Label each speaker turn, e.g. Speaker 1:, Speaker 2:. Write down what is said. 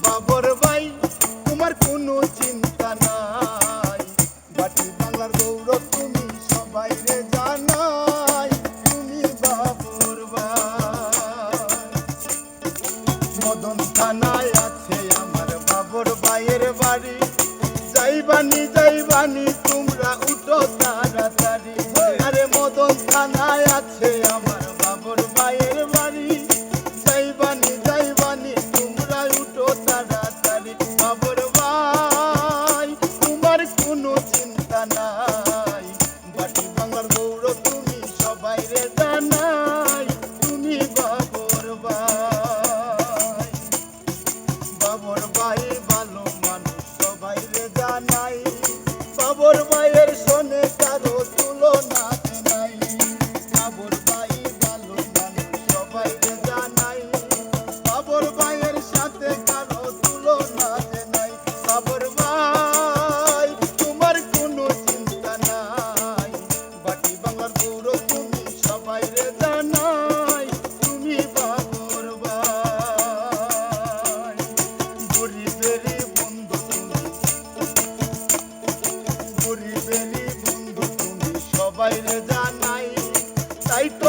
Speaker 1: বাবর ভাই তোমার কোনো চিন্তা নাই, বাটি বাংলার গৌরব তুমি সবাই রে জানাই, তুমি বাবর ভাই। মদন থানায় আছে আমার বাবর ভাইয়ের বাড়ি, যাইবানি তোমরা উঠো তাড়াতাড়ি। আরে মদন থানায় আছে আমার বাবর ভাইয়ের বাড়ি, যাইবানি তোমরা উঠো তাড়াতাড়ি। বাবর ভাই তোমার কোনো চিন্তা নাই, বাটি বাংলার গৌরব তুমি সবাই রে জানাই, তুমি বাবর ভাই। বাবর ভাই ভালো মানুষ সবাই রে জানাই, বাবর ভাইয়ের শোনে কারো তুলনা নাই। বাবর ভাই ভালো মানুষ সবাই রে জানাই, বাবর ভাইয়ের সাথে কারো তুলনা নাই। বাবর ভাই তোমার কোনো চিন্তা নাই, বাটি বাংলার গৌরব তুমি সবাই রে জানাই, তুমি বাবর ভাই। গরিবেরই বন্ধু তুমি, গরিবেরই বন্ধু তুমি সবাই রে জানাই, তাই তো